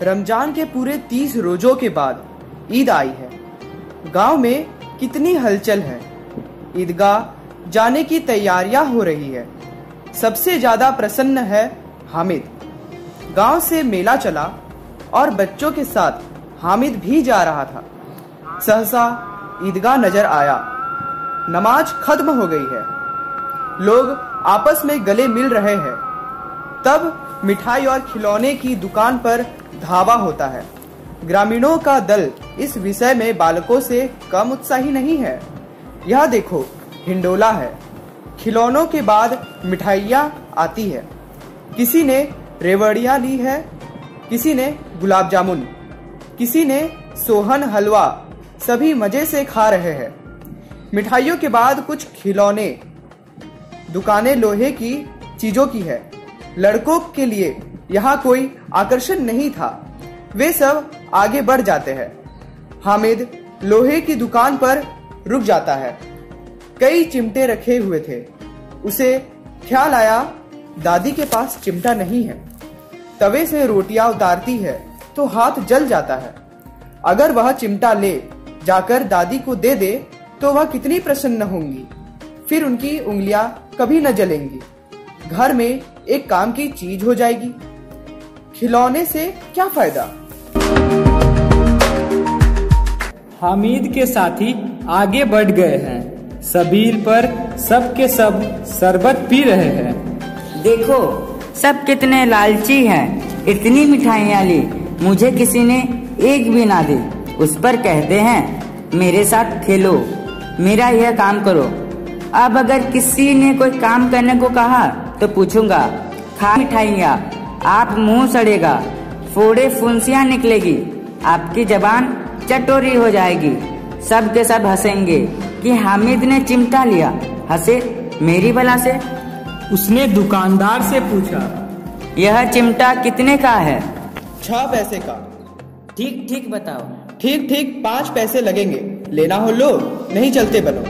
रमजान के पूरे 30 रोजों के बाद ईद आई है। गांव में कितनी हलचल है। ईदगाह जाने की तैयारियां हो रही है। सबसे ज्यादा प्रसन्न है हामिद। गांव से मेला चला और बच्चों के साथ हामिद भी जा रहा था। सहसा ईदगाह नजर आया। नमाज खत्म हो गई है। लोग आपस में गले मिल रहे हैं। तब मिठाई और खिलौने की दुकान पर धावा होता है। ग्रामीणों का दल इस विषय में बालकों से कम उत्साही नहीं है। यह देखो, हिंडोला है। खिलौनों के बाद मिठाइयाँ आती है। किसी ने रेवड़ियाँ ली है, किसी ने गुलाब जामुन, किसी ने सोहन हलवा। सभी मजे से खा रहे हैं। मिठाइयों के बाद कुछ खिलौने। दुकानें लोहे की चीजों की है। लड़कों के लिए यहाँ कोई आकर्षण नहीं था। वे सब आगे बढ़ जाते हैं। हामिद लोहे की दुकान पर रुक जाता है। कई चिमटे रखे हुए थे। उसे ख्याल आया, दादी के पास चिमटा नहीं है। तवे से रोटियां उतारती है तो हाथ जल जाता है। अगर वह चिमटा ले जाकर दादी को दे दे तो वह कितनी प्रसन्न होंगी। फिर उनकी उंगलियां कभी न जलेंगी। घर में एक काम की चीज हो जाएगी। खिलौने से क्या फायदा। हामिद के साथी आगे बढ़ गए हैं। सबील पर सब के सब शरबत पी रहे हैं। देखो, सब कितने लालची हैं। इतनी मिठाइयाँ ली, मुझे किसी ने एक भी ना दी। उस पर कहते हैं मेरे साथ खेलो, मेरा यह काम करो। अब अगर किसी ने कोई काम करने को कहा तो पूछूंगा, खा मिठाइयाँ, आप मुंह सड़ेगा, फोड़े फुंसियाँ निकलेगी, आपकी जबान चटोरी हो जाएगी। सब के सब हंसेंगे कि हामिद ने चिमटा लिया। हंसे मेरी बला से। उसने दुकानदार से पूछा, यह चिमटा कितने का है? 6 पैसे का। ठीक ठीक बताओ। ठीक ठीक 5 पैसे लगेंगे। लेना हो लो, नहीं चलते बनो।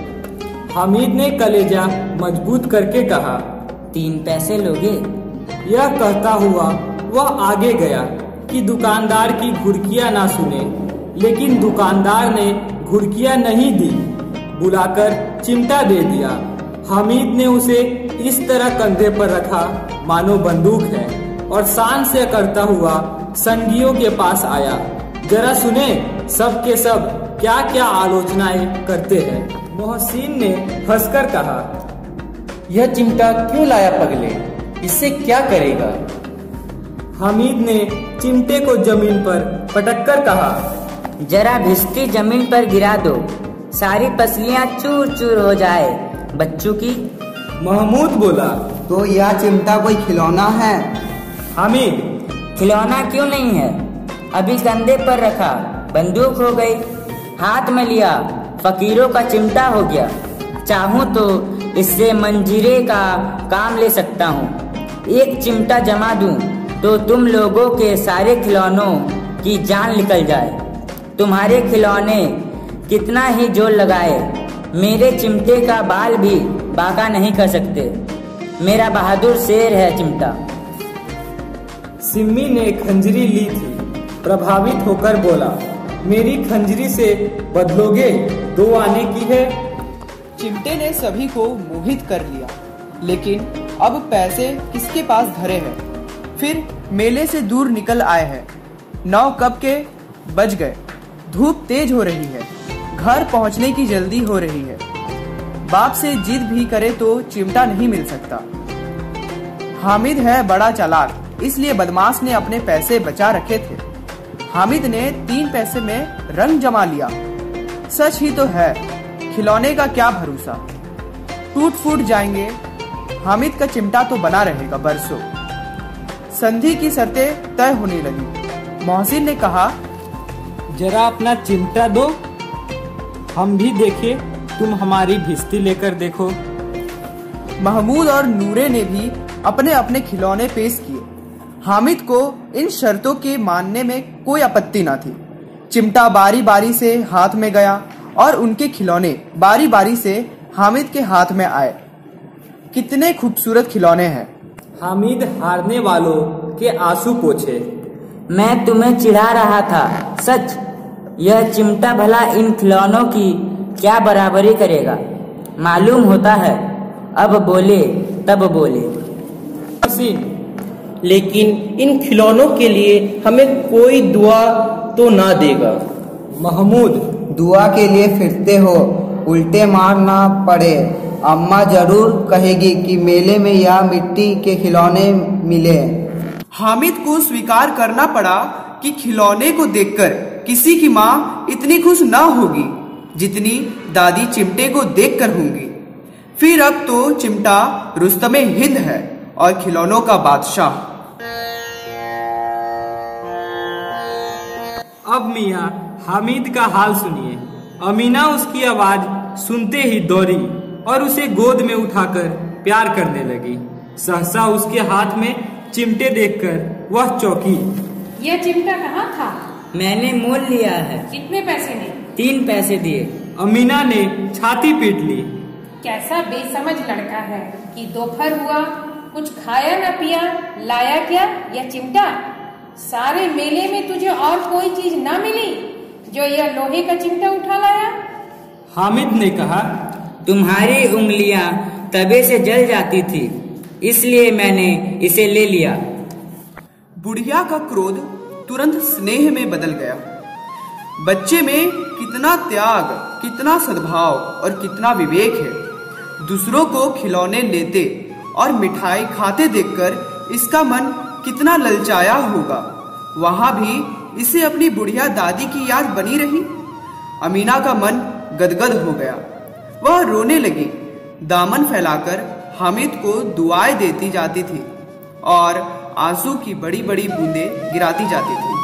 हामिद ने कलेजा मजबूत करके कहा, 3 पैसे लोगे? यह कहता हुआ वह आगे गया कि दुकानदार की घुड़कियां ना सुने। लेकिन दुकानदार ने घुड़कियां नहीं दी, बुलाकर चिमटा दे दिया। हामिद ने उसे इस तरह कंधे पर रखा मानो बंदूक है और शान से करता हुआ संगियों के पास आया। जरा सुने सब के सब क्या क्या आलोचनाएं करते हैं। मोहसिन ने हंसकर कहा, यह चिमटा क्यों लाया पगले, इससे क्या करेगा? हामिद ने चिमटे को जमीन पर पटक कर कहा, जरा भिस्ती जमीन पर गिरा दो, सारी पसलियां चूर चूर हो जाए। बच्चों की। महमूद बोला, तो यह चिमटा कोई खिलौना है? हामिद, खिलौना क्यों नहीं है? अभी कंधे पर रखा, बंदूक हो गई। हाथ में लिया, फकीरों का चिमटा हो गया। चाहूँ तो इससे मंजीरे का काम ले सकता हूँ। एक चिमटा जमा दूं तो तुम लोगों के सारे खिलौनों की जान निकल जाए। तुम्हारे खिलौने कितना ही जोर लगाए, मेरे चिमटे का बाल भी बांका नहीं कर सकते। मेरा बहादुर शेर है चिमटा। सिम्मी ने खंजरी ली थी। प्रभावित होकर बोला, मेरी खंजरी से बदलोगे? 2 आने की है। चिमटे ने सभी को मोहित कर लिया। लेकिन अब पैसे किसके पास धरे हैं। फिर मेले से दूर निकल आए हैं। 9 कब के बज गए। धूप तेज हो रही है। घर पहुंचने की जल्दी हो रही है। बाप से जिद भी करे तो चिमटा नहीं मिल सकता। हामिद है बड़ा चालाक, इसलिए बदमाश ने अपने पैसे बचा रखे थे। हामिद ने 3 पैसे में रंग जमा लिया। सच ही तो है, खिलौने का क्या भरोसा, टूट फूट जाएंगे। हामिद का चिमटा तो बना रहेगा बरसों। संधि की शर्तें तय होने लगी। मोहसिन ने कहा, जरा अपना चिमटा दो, हम भी देखे, तुम हमारी भिस्ती लेकर देखो। महमूद और नूरे ने भी अपने अपने खिलौने पेश किए। हामिद को इन शर्तों के मानने में कोई आपत्ति न थी। चिमटा बारी बारी से हाथ में गया और उनके खिलौने बारी बारी से हामिद के हाथ में आए। कितने खूबसूरत खिलौने हैं। हामिद हारने वालों के आंसू पोंछे। मैं तुम्हें चिढ़ा रहा था। सच, यह चिमटा भला इन खिलौनों की क्या बराबरी करेगा। मालूम होता है, अब बोले तब बोले। लेकिन इन खिलौनों के लिए हमें कोई दुआ तो ना देगा। महमूद, दुआ के लिए फिरते हो, उल्टे मार ना पड़े। अम्मा जरूर कहेगी कि मेले में यह मिट्टी के खिलौने मिले। हामिद को स्वीकार करना पड़ा कि खिलौने को देखकर किसी की माँ इतनी खुश ना होगी जितनी दादी चिमटे को देखकर होंगी। फिर अब तो चिमटा रुस्तमे हिंद है और खिलौनों का बादशाह। अब मियाँ हामिद का हाल सुनिए। अमीना उसकी आवाज सुनते ही दौड़ी और उसे गोद में उठाकर प्यार करने लगी। सहसा उसके हाथ में चिमटे देखकर वह चौंकी। यह चिमटा कहाँ था? मैंने मोल लिया है। कितने पैसे ने? 3 पैसे दिए। अमीना ने छाती पीट ली। कैसा बेसमझ लड़का है कि दोपहर हुआ, कुछ खाया न पिया, लाया क्या यह चिमटा? सारे मेले में तुझे और कोई चीज ना मिली जो यह लोहे का चिमटा उठा लाया? हामिद ने कहा, तुम्हारी उंगलियां तवे से जल जाती थी, इसलिए मैंने इसे ले लिया। बुढ़िया का क्रोध तुरंत स्नेह में बदल गया। बच्चे में कितना त्याग, कितना सद्भाव और कितना विवेक है। दूसरों को खिलौने लेते और मिठाई खाते देखकर इसका मन कितना ललचाया होगा। वहां भी इसे अपनी बुढ़िया दादी की याद बनी रही। अमीना का मन गदगद हो गया। वह रोने लगी, दामन फैलाकर हामिद को दुआएं देती जाती थी और आंसू की बड़ी बड़ी बूंदें गिराती जाती थी।